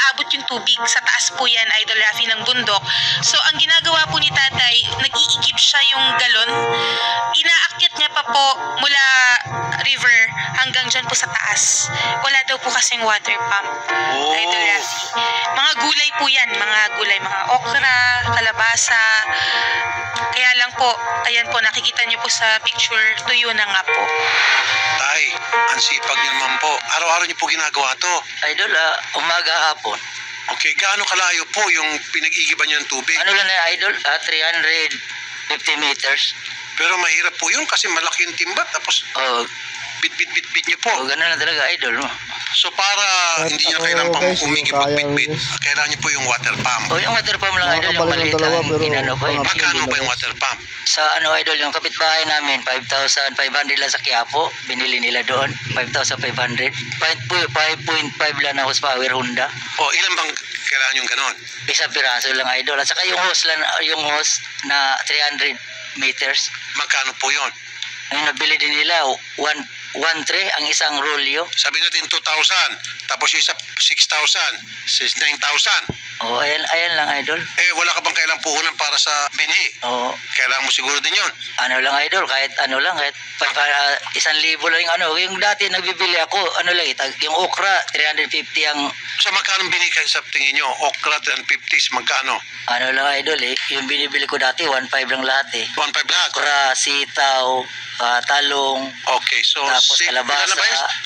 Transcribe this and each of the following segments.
aabot yung tubig. Sa taas po yan, Idol Rafi, ng bundok. So, ang ginagawa po ni tatay, nag-iigib siya yung galon. Inaakyat niya pa po mula river hanggang dyan po sa taas. Wala daw po kasing water pump, Idol Rafi. Mga gulay po yan, mga okra, kalabasa. Kaya lang po, ayan po, nakikita niyo po sa picture, tuyo na nga po. Tay, ang sipag niyo naman po. Araw-araw niyo po ginagawa to. Idol, umaga hapon. Okay, gaano kalayo po yung pinag-igiban niyo ng tubig? Ano lang na Idol? 350 meters. Pero mahirap po yun kasi malaki yung timba tapos bit niyo po. Ganun na talaga Idol. So para hindi niyo kailangan pang umigib magbit-bit, kailangan niyo po yung water pump. Yung water pump lang Idol, yung maliit lang inano ko. Magkano ba yung water pump? Sa Idol, yung kapitbahay namin, 5,500 lang sa Quiapo. Binili nila doon, 5,500. 5.5 lang na horsepower Honda. Ilan bang kailangan yung ganon? Isang piraso lang Idol. At saka yung hose na 300 meters. Magkano po yun? Yung nabili din nila, 1.3 ang isang rolyo. Sabi natin 2,000, tapos yung isa 6,000, 9,000. Ayan lang Idol. Wala ka bang kailang puhunan para sa binhi? Kailangan mo siguro din yun. Ano lang Idol, kahit 1,000 lang yung dati nagbibili ako, yung okra, 350 ang... So magkano binhi kayo sa tingin nyo? Okra 350, magkano? Ano lang Idol yung binibili ko dati, 1.5 lang lahat 1.5 lahat? Okra, sitaw, talong. Okay, so tapos kalabasa.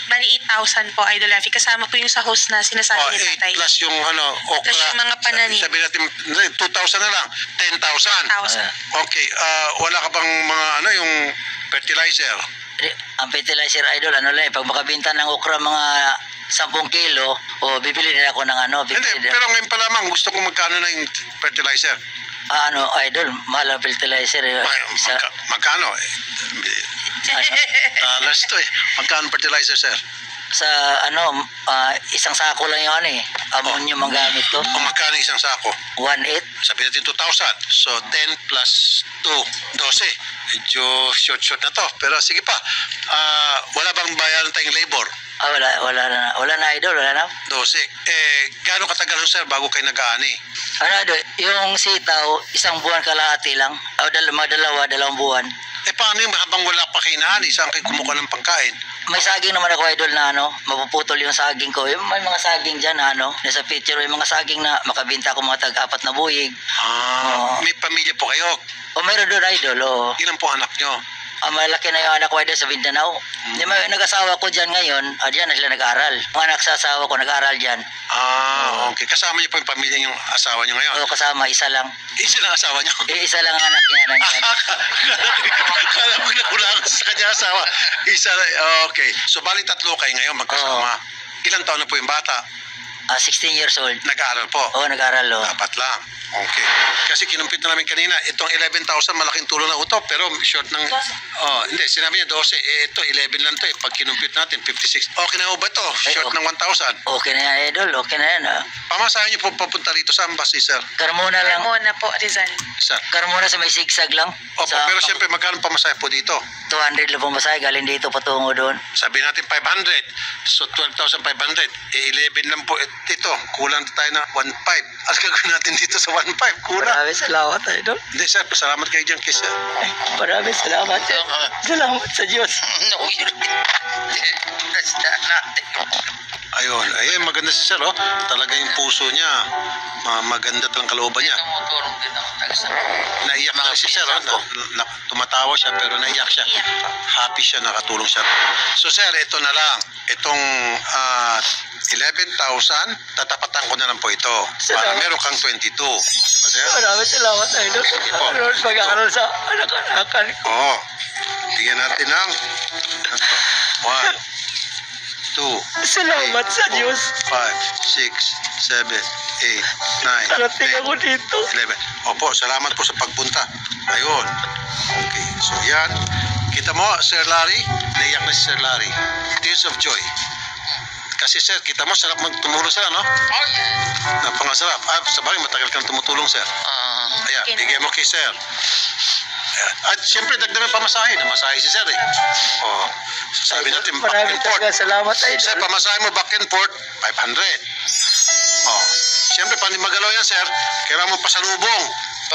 Bali 8,000 po, Idol Rafi. Kasama po yung sa host na sinasabi ni tatay. 8 plus yung okra. Plus yung mga pananim. Sabi natin 2,000 na lang, 10,000. 10,000. Okay, wala ka bang mga yung fertilizer? Ang fertilizer Idol, pag makabinta ng okra mga 10 kilo, bibili din ako ng Hindi, pero ngayon pa lamang, gusto ko magkano na yung fertilizer? Idol, mahal ang fertilizer. Magkano? Dollars to Magkano fertilizer, sir? Sa isang sako lang yung ammonium ang gamit ko. Magkano isang sako? 1.8. Sabi natin 2,000. So 10 plus 2, 12. Medyo short na to. Pero sige pa. Wala bang bayaran tayong labor? Wala na Idol, wala na. 12. Gaano katagal sir bago kayo nag-aani? Idol, yung sitaw, isang buwan kalahati lang. Dalawang buwan. Paano yung habang wala pa kayo naani? Saan kayo kumukuha ng pangkain? May saging naman ako Idol na mapuputol yung saging ko. May mga saging dyan nasa picture, may mga saging na makabinta ko mga tag-4 na buwig. May pamilya po kayo? Meron doon Idol. Ilan po anak nyo? Malaki na yung anak ko Idol sa Mindanao. Nag-asawa ko dyan ngayon, dyan na sila nag-aaral. Mga anak sa asawa ko nag-aaral dyan. Okay. Kasama niyo po yung pamilya yung asawa niyo ngayon? Kasama, isa lang. Isa lang asawa niyo? Isa lang anak niya nandyan. Kala mo na ulangan sa kanya asawa. Isa lang. Okay. So bali 3 kayo ngayon magkasama. Ilang taon na po yung bata? 16 years old. Nag-aaral po? Nag-aaral. Dapat lang. Okay. Kasi kinumpit na namin kanina, itong 11,000 malaking tulong na ito, pero short ng... hindi, sinabi niya 12. Ito, 11 lang ito. Pag kinumpit natin, 56. Okay na ba ito? Short ng 1,000. Okay na yan, Idol. Okay na yan. Pamasahin niyo po papunta rito. Saan ba si sir? Carmona lang. Carmona po, Rizal. Sir? Carmona sa may sigsag lang. Pero siyempre, magkano pamasahe po dito? 200 lang pamasahe. Galing dito patungo doon. Sabi natin 500. So, 12,500. 11 lang po. Ito, kulang tayo na 1,500. Ang gagawin natin dito sa 1,500. Kulang. Maraming salamat, Idol. Hindi, sir. Salamat kayo dyan kay sir. Maraming salamat. Salamat sa Diyos. Ayun, maganda si sir, Talaga yung puso niya, maganda talagang kalooban niya. Naiyak na si sir, tumatawa siya pero naiyak siya. Happy siya, nakatulong siya. So sir, ito na lang. Itong 11,000, tatapatan ko na lang po ito. Para meron kang 22. Diba sir? Maraming salamat, Idol. Pag-aaral sa anak-anakan ko. Bigyan natin ng 1, 2, salamat sa Diyos. 5, 6, 7, 8, 9, Karating ako dito. 11. Opo, salamat po sa pagpunta. Ayun. Okay, so yan. Kita mo, Sir Larry, naiyak na si Sir Larry. Tears of joy. Kasi sir, kita mo, sarap magtumulong sir, no? Napangasarap. Sabagay, matagal ka na tumutulong, sir. Ayan, bigyan mo kay sir. Ayan. At siyempre, dagdagan pamasahe. Namasahe si sir, So, sabi natin, back and forth. Salamat, Idol. Sir, pamasahe mo back and forth, 500. pa ni Magalaw yan, sir, kailangan mo pasalubong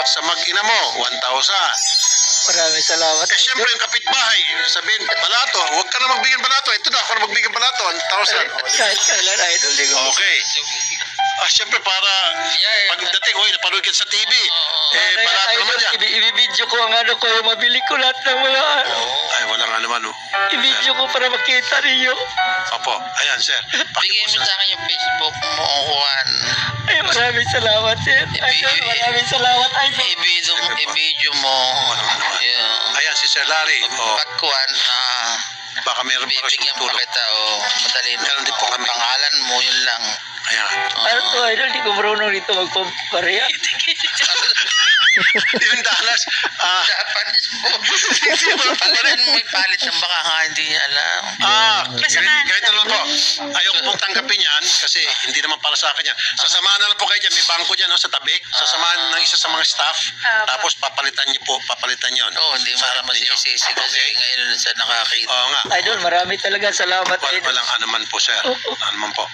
sa mag-ina mo, 1,000. Maraming salamat. Eh, siyempre, yung kapitbahay, sabihin, balato, huwag ka na magbigyan balato. Ito na, ako na magbigyan balato, 1,000. Kahit kailan, idol. Di ko. Okay. Siyempre, para pagdating, napanood ka sa TV, balato naman yan. Ibibidyo ko ang ano ko, yung mabili ko lahat ng mga ano. Ay, walang ano man, Ibidyo ko para makita ninyo. Opo, ayan, sir. Bigay mo sa akin yung Facebook mo, Juan. Ay, maraming salamat, sir. Idol, maraming salamat, idol. I-video mo. Ayan, si Sir Larry. Pagkuhan, Baka meron pa kasi bibigyan pa tulong. kita, madali na. Meron din po kami. Pangalan mo, yun lang. Ayan. Ano to, idol? Di ko marunong dito magpapareha. Yung dalas, Japanese mo. Pagalan mo may palit ng baka nga hindi niya alam. ganito lang po. Ayoko pong tanggapin yan kasi hindi naman para sa akin yan. Sasamahan na lang po kayo dyan. May bangko dyan sa tabi. Sasamahan ng isa sa mga staff. Tapos papalitan niyo yun. Oo, hindi mo naman sinisisi kasi ngayon sa nakakita. Oo nga. Idol, marami talaga salamat, idol. Walang anuman po, sir. Anuman po.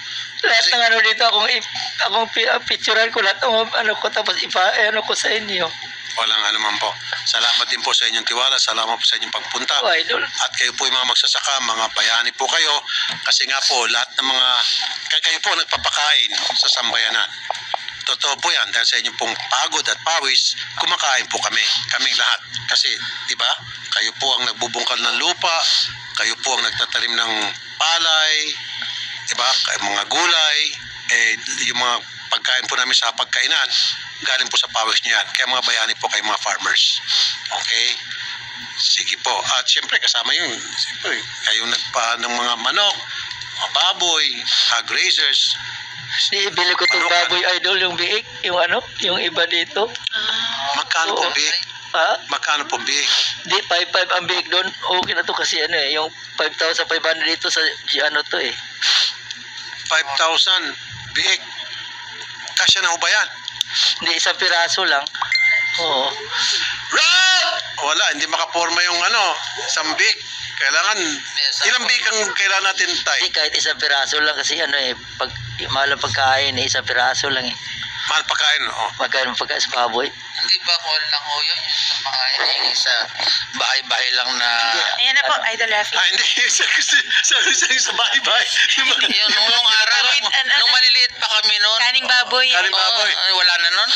Lahat ng ano dito, akong picturean ko lahat ng ano ko, tapos ano ko sa inyo. Walang anuman po. Salamat din po sa inyong tiwala. Salamat po sa inyong pagpunta. Oh, idol. At kayo po yung mga magsasaka, mga bayani po kayo. Kasi nga po, lahat ng mga, kayo po nagpapakain sa sambayanan. Totoo po yan. Dahil sa inyong pong pagod at pawis, kumakain po kami. Kaming lahat. Kasi, di ba, kayo po ang nagbubungkal ng lupa. Kayo po ang nagtatalim ng palay. Di ba, mga gulay. Yung mga pagkain po namin sa pagkainan, galing po sa pawis niyo yan. Kaya mga bayani po kayo, mga farmers. Okay? Sige po. At siyempre kasama yung, siyempre, kayong nagpa ng mga manok, mga baboy, grazers. Bili ko itong baboy, idol, yung biik, yung ano, yung iba dito. Magkano po biik? Ha? Magkano po biik? Di, 5,500 ang biik doon. Okay na to kasi ano yung 5,500 dito sa ano to 5,000 biik. Kasya na ho ba yan? Hindi, isang piraso lang. Oo. Rob! Wala, hindi makaporma yung isang biik. Kailangan, ilang biik ang kailangan natin Hindi, tayo? kahit isang piraso lang kasi pag mahal ang pagkain, isang piraso lang Mahal pagkain, Magkano ang pagkain sa baboy? Hindi ba ko lang ho yun? Yung mga yung sa bahay-bahay lang na... Ayan na po, Idol Rafi. Hindi. Sa bahay-bahay. Yun, nung araw, nung maliliit pa kami noon. Kaning baboy. Kaning baboy. Wala na noon.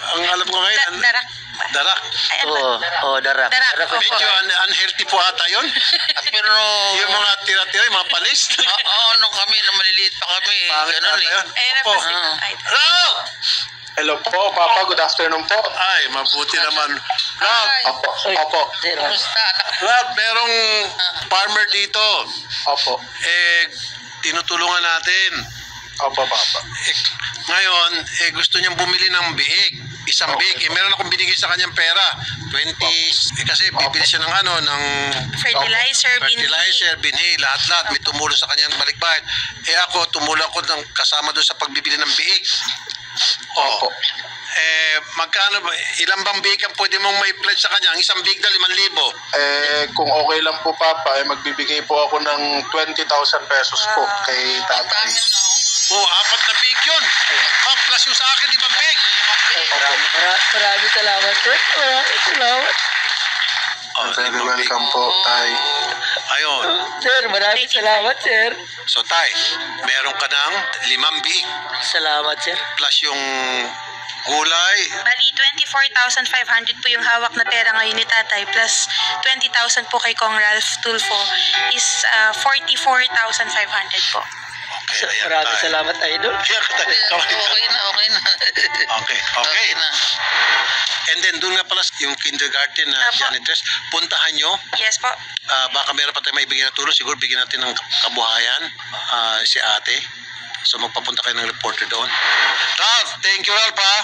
Ang alam ko ngayon, Darak. darak. Ay, ano ba? Oo, darak. Darak, Darak. opo. Medyo unhealthy po ata yun. Pero... Yung mga tira-tira, yung mga palis. Oo, nung kami, nung maliliit pa kami. Pangit Ganun ata yun. Ayan na po Opo. si Idol. Rob! Hello po, Papa. Good afternoon po. Ay, mabuti naman. Rob! Opo. Opo. Sir, Kumusta, anak? Rob, merong farmer dito. Opo. Tinutulungan natin. Opo, Papa. Ngayon, gusto niyang bumili ng biik. Isang Okay. biik. Meron akong binigay sa kanyang pera. 20, kasi bibili siya ng ng Fertilizer, binhi, lahat-lahat. May tumulong sa kanyang balikbayan. Ako, tumulong ako kasama doon sa pagbibili ng biik. Opo. Magkano ba? Ilang bang biik ang pwede mong may pledge sa kanya? Ang isang biik na 5,000. Kung okay lang po, Papa, magbibigay po ako ng 20,000 pesos po kay tatay. Apat na biik yun. Plus yung sa akin, 5 biik. maraming salamat, sir. Maraming salamat. Very welcome po, tay. Ayun. Sir, maraming salamat, sir. So, tay, meron ka ng 5 biik. Salamat, sir. Plus yung gulay. Bali, 24,500 po yung hawak na pera ngayon ni tatay plus 20,000 po kay Kong Ralph Tulfo is 44,500 po. Okay, ayan Maraming tayo. salamat, idol. Okay na. Okay. na. And then, doon nga pala yung kindergarten na Apo. janitress, puntahan nyo. Yes po. Baka meron pa tayo maibigay na tulong. Siguro bigyan natin ng kabuhayan si ate. So, magpapunta kayo ng reporter doon. Ralph, thank you, Ralph, ha?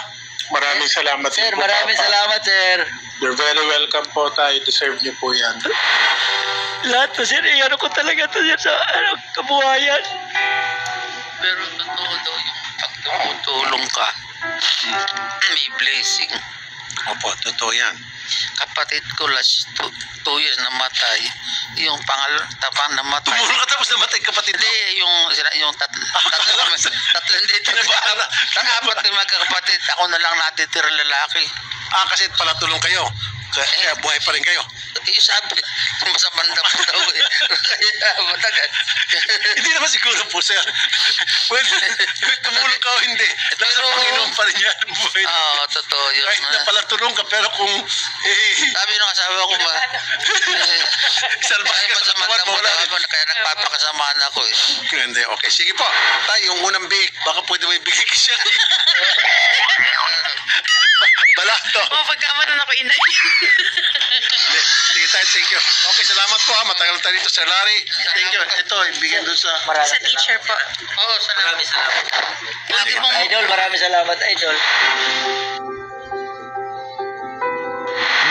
Maraming salamat Sir, din po, maraming Papa. salamat, sir. You're very welcome po, tay. Deserve niyo po yan. Lahat to, sir. Ano ko talaga to, sir, sa kabuhayan. Pero totoo daw yung pag tumutulong ka, may blessing. Opo, totoo yan. kapatid ko last 2 years namatay. Yung tapang namatay. Tumulong ka tapos namatay kapatid mo? Hindi, yung tatlo hindi. Apat yung magkakapatid. Ako na lang natitira lalaki. Kasi pala tulong kayo. Kaya buhay pa rin kayo. Sabi, masamanda po daw eh. Kaya matagal. Hindi naman siguro po, sir. Pwede, tumulong ka o hindi. Nasa Panginoon pa rin yan. Buhay. Oo, totoo yun. Kahit na pala tulong ka, pero kung Sabi ng asawa ko ba, salbay ay ka sa masamanda tuwan mo mo, daw wala ako, kaya nagpapakasamaan ako eh. Hindi, okay. Sige po. Tayo, yung unang biik, baka pwede mo ibigay ka siya. Balato. Pagkamanan ako, inay. Hindi. Sige tayo, thank you. Okay, salamat po ha. Matagal tayo dito, Sir Larry. Thank you. Ito, ibigay doon sa... Sa teacher po. Oo, salamat. Pwede mong Idol, maraming salamat, Idol.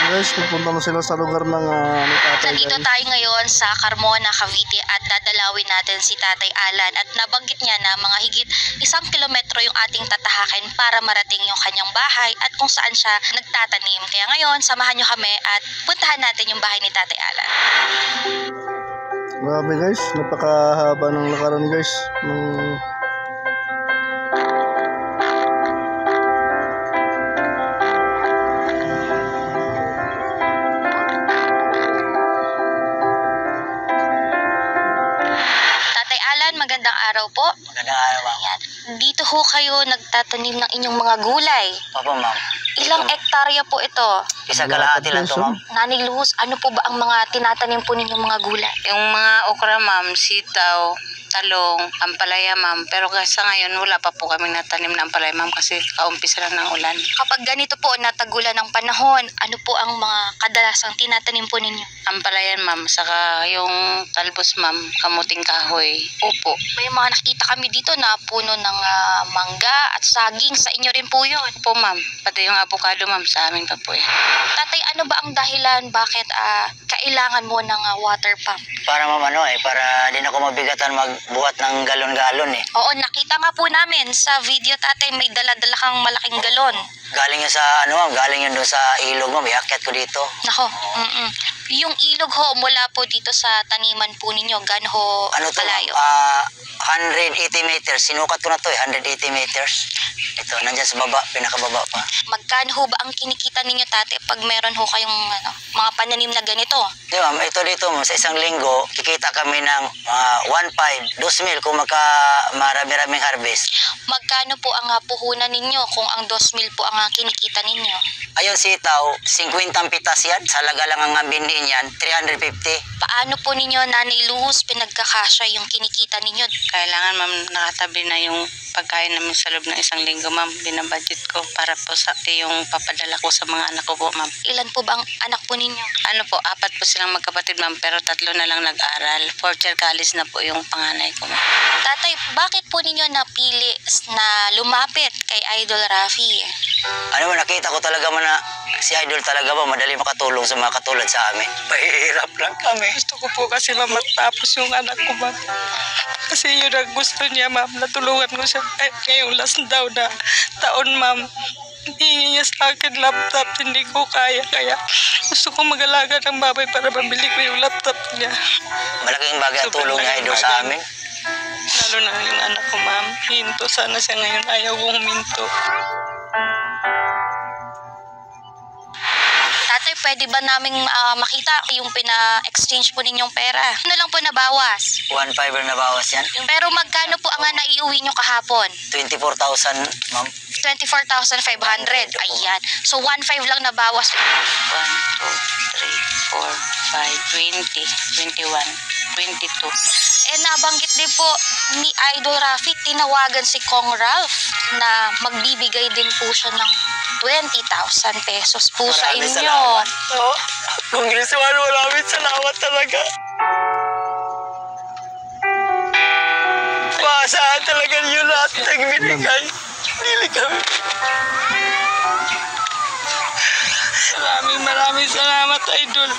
Guys, pupunta na sila sa lugar ng tatay. Nandito tayo ngayon sa Carmona, Cavite at dadalawin natin si Tatay Alan at nabanggit niya na mga higit 1 kilometro yung ating tatahakin para marating yung kanyang bahay at kung saan siya nagtatanim. Kaya ngayon, samahan nyo kami at puntahan natin yung bahay ni Tatay Alan. Grabe guys, napakahaba ng lakaran guys. Tatay Alan, magandang araw po. Magandang araw, ma'am. Ayan. Dito ho kayo nagtatanim ng inyong mga gulay. Opo, ma'am. Ilang ektarya po ito? Isa kalahati lang to, ma'am. Nanay Luz, ano po ba ang mga tinatanim po ninyong mga gulay? Yung mga okra, ma'am, sitaw, talong, ampalaya, ma'am. Pero sa ngayon, wala pa po kami natanim na ampalaya, ma'am, kasi kaumpisa lang ng ulan. Kapag ganito po, natagulan ng panahon, ano po ang mga kadalasang tinatanim po ninyo? Ampalayan, ma'am, saka yung talbos, ma'am, kamuting kahoy. Opo. May mga nakita kami dito na puno ng mangga at saging. Sa inyo rin po yun. Po, ma'am, pati yung avocado, ma'am, sa amin pa po yan. Tatay, ano ba ang dahilan bakit kailangan mo ng water pump? Para ma'am, para di na ako mabigatan magbuhat ng galon-galon eh. Oo, nakita nga po namin sa video, tatay, may dala-dala kang malaking galon. Galing yun sa, galing yun doon sa ilog, ma'am. Iakyat ko dito. Nako, yung ilog ho, mula po dito sa taniman po ninyo, gaano ho kalayo? 180 meters. Sinukat ko na to 180 meters. Ito, nandyan sa baba, pinakababa pa. Magkano ho ba ang kinikita ninyo, tate, pag meron ho kayong mga pananim na ganito? Di ma'am, ito dito ma'am, sa isang linggo, kikita kami ng 1.5, 2,000 kung marami-raming harvest. Magkano po ang puhunan ninyo kung ang 2,000 po ang kinikita ninyo? Ayun sitaw, 50 pitas yan. Salaga lang ang bindi niyan, 350. Paano po ninyo, Nanay Luz, pinagkakasya yung kinikita ninyo? Kailangan, ma'am, nakatabi na yung pagkain namin sa loob ng isang linggo, ma'am. Binabudget ko para po sa yung papadala ko sa mga anak ko po, ma'am. Ilan po ba ang anak po ninyo? Ano po, 4 po silang magkapatid, ma'am, pero 3 na lang nag-aral. 4th year college na po yung panganay ko, ma'am. Tatay, bakit po ninyo napili na lumapit kay Idol Rafi? Nakita ko talaga man na si Idol talaga ba madali makatulong sa mga katulad sa amin. Mahirap lang kami. Gusto ko po kasi, ma'am, matapos yung anak ko, ma'am. Kasi yun ang gusto niya, ma'am. Natulungan ko siya ngayong last daw na taon, ma'am. Hingi niya sa akin laptop, hindi ko kaya. Kaya gusto ko mag-alaga ng baboy para mabili ko yung laptop niya. Malaking bagay ang tulong niya Idol sa amin. Lalo na yung anak ko, ma'am. Hinto sana siya ngayon. Ayaw kong huminto. Tatay, pwede ba naming makita yung pina-exchange po ninyong pera? Ano lang po nabawas? 1.5 na bawas yan. Pero magkano po ang naiuwi nyo kahapon? 24,000, ma'am. 24,500. Ayan. So, 1.5 lang nabawas. 1, 2, 3, 4, 5, 20, 21, 22. Nabanggit din po ni Idol Rafi, tinawagan si Kong Ralph na magbibigay din po siya ng 20,000 pesos po sa Maraming inyo. salamat. Congressman, maraming salamat talaga. Maasahan talaga niyo lahat nagbibigay. Pili kami. Maraming salamat, Idol.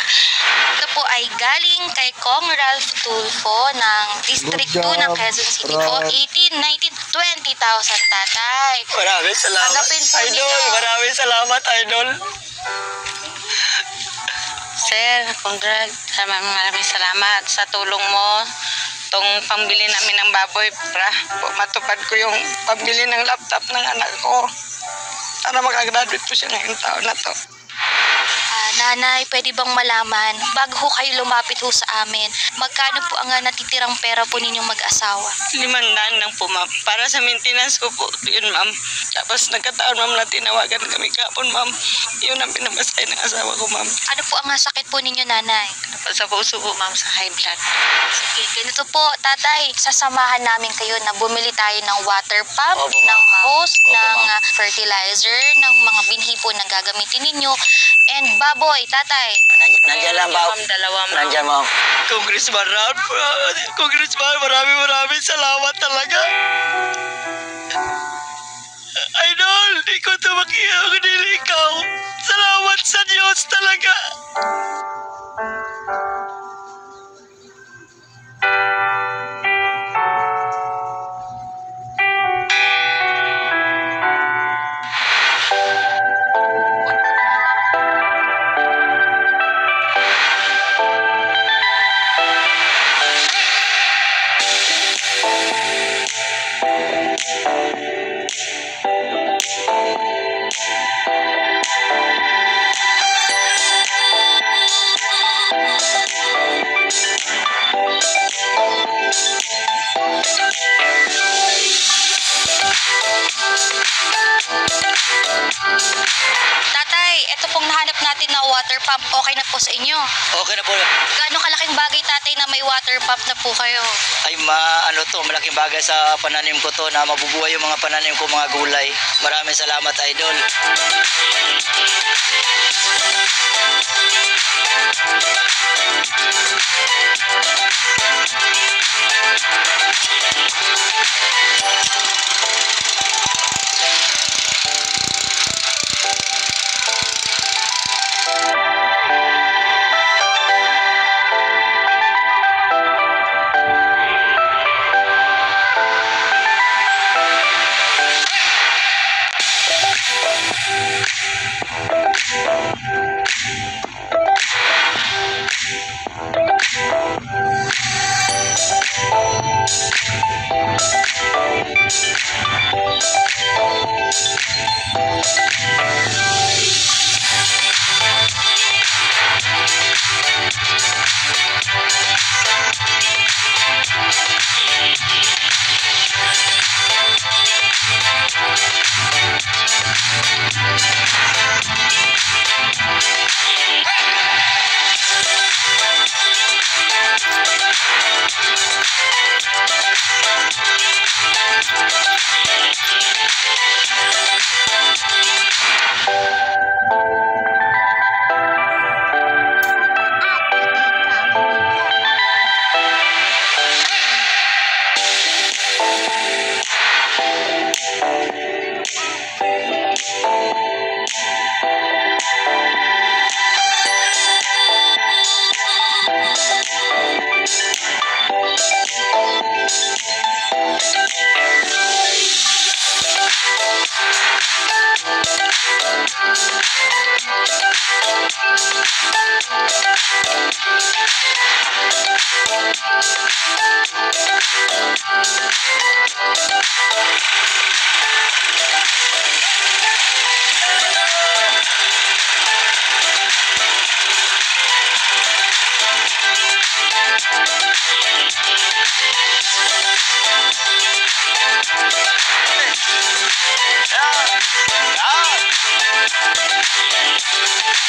Ito po ay galing kay Kong Ralph Tulfo ng District 2 ng Quezon City po. 18, 19, 20,000, tatay. Maraming salamat, Tanggapin po Idol. ninyo. Maraming salamat, Idol. Sir, maraming salamat sa tulong mo. Itong pambili namin ng baboy para matupad ko yung pambili ng laptop ng anak ko. Para makagraduate po siya ngayong taon na to. Nanay, pwede bang malaman, bago ho kayo lumapit ho sa amin, magkano po ang natitirang pera po ninyong mag-asawa? 500 lang po, ma'am. Para sa maintenance ko po, yun, ma'am. Tapos nagkataon, ma'am, na tinawagan kami kapon, ma'am. Yun ang pinamasay ng asawa ko, ma'am. Ano po ang sakit po ninyo, nanay? Sa puso po, ma'am, sa high blood. Sige, ganito po, tatay. Sasamahan namin kayo na bumili tayo ng water pump, Opo, ma'am. ng hose, Opo, ng ma'am. fertilizer, ng mga binhi po na gagamitin ninyo. And baboy, tatay. Nandiyan lang ba? Dalawa, ma'am. Nandiyan, ma'am. Congressman Ralph, Congressman, maraming salamat talaga. Idol, di ko ito makikakadili ikaw. Salamat sa Diyos talaga. Tatay, ito pong nahanap natin na water pump, okay na po sa inyo. Okay na po. Gaano kalaking bagay, tatay, na may water pump na po kayo? Ay, malaking bagay sa pananim ko to na mabubuhay yung mga pananim ko, mga gulay. Maraming salamat, Idol.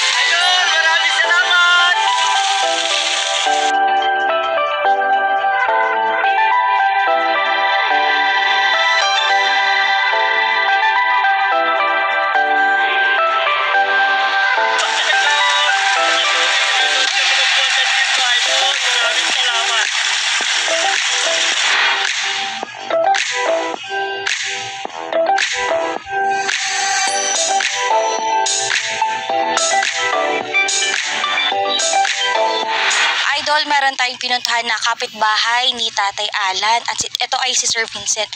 Idol, maraming salamat! Idol, meron tayong pinuntahan na kapitbahay ni Tatay Alan at ito ay si Sir Vincent.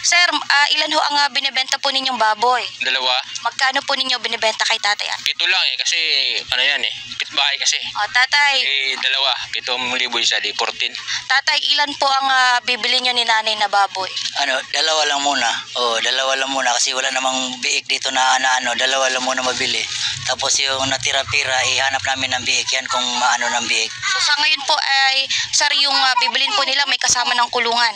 Sir, ilan ho ang binibenta po ninyong baboy? Dalawa. Magkano po ninyo binibenta kay tatay? Pito lang eh, kasi ano yan eh, pitbahay kasi. O, tatay, Dalawa, 7,000 isa, di 14. tatay, ilan po ang bibili nyo ni nanay na baboy? Ano, dalawa lang muna. Oh, dalawa lang muna kasi wala namang biik dito na ano, dalawa lang muna mabili. Tapos yung natira-pira, ihanap namin ng biik yan kung maano ng biik. So sa ngayon po ay, sir, yung bibilin po nila may kasama ng kulungan.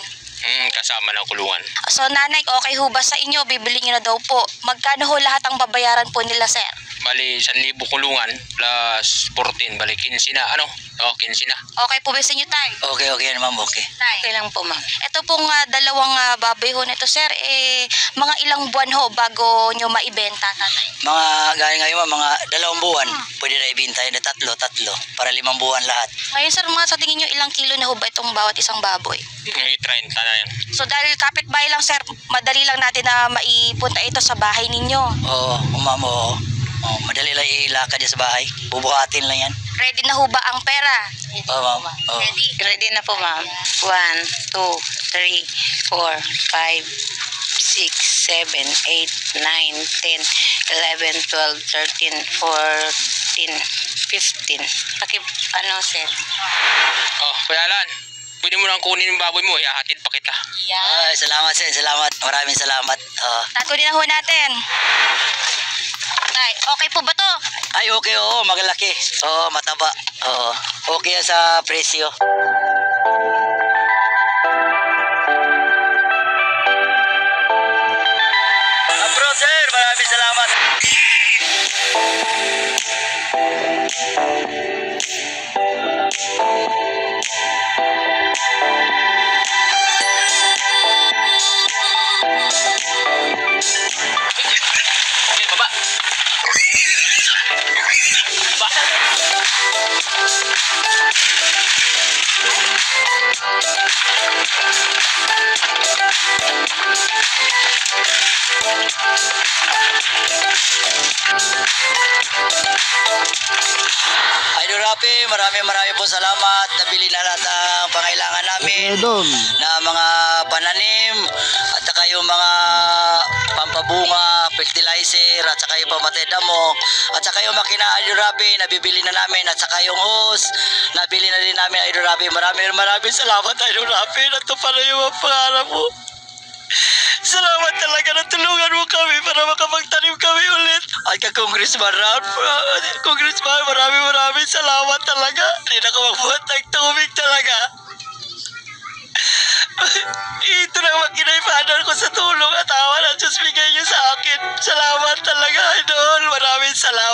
Kasama ng kulungan. So nanay, okay ho ba sa inyo? Bibili nyo na daw po. Magkano ho lahat ang babayaran po nila, sir? Bali, 1,000 kulungan plus 14, bali 15 na. Ano? 15 na. Okay po ba sa inyo, tay? Okay, okay yan ma'am, okay. Tay. Okay lang po, ma'am. Ito pong dalawang baboy ho nito, sir, mga ilang buwan ho bago nyo maibenta, tatay? Mga, gaya ngayon ma'am, mga 2 buwan, pwede na ibinta yun, tatlo, para 5 buwan lahat. Ngayon, sir, mga sa tingin nyo, ilang kilo na ho ba itong bawat isang baboy? 30 na yan. So dahil kapitbahay lang, sir, madali lang natin na maipunta ito sa bahay ninyo. Oo, ma'am, oo. Oh, madali lang ilakad yan sa bahay. Bubuhatin lang yan. Ready na ho ba ang pera? Oo, ma'am. Oo. Ready? Ready na po, ma'am. 1, 2, 3, 4, 5, 6, 7, 8, 9, 10, 11, 12, 13, 14, 15. Sir? Kuya Alan, pwede mo lang kunin yung baboy mo, ihahatid pa kita. Ay, salamat sir, salamat. Maraming salamat. Tatuloy na ho natin. Tay, okay po ba to? Ay, okay, oo, magalaki. Oo, mataba. Oo, okay yan sa presyo. Bro, sir, maraming salamat. Okay, baba. Idol Rapi, maraming po salamat. Nabili na lahat ang pangailangan namin Idol. na mga pananim at saka yung mga pampabunga, fertilizer at saka yung pamatay damo at saka yung makina Idol Rapi, nabibili na namin at saka yung hose, nabili na din namin Idol Rapi. Maraming salamat Idol Rapi. Natupad na yung mga pangarap mo. Salamat talaga na tulungan mo kami para makapagtanim kami ulit. At kay Congressman Ralph, Congressman, maraming salamat talaga. Hindi na ka magbuhat ng tubig talaga. Ito na makinaipanan ko sa tulong at awa na Diyos bigay niyo sa akin. Salamat talaga, Idol. Maraming salamat.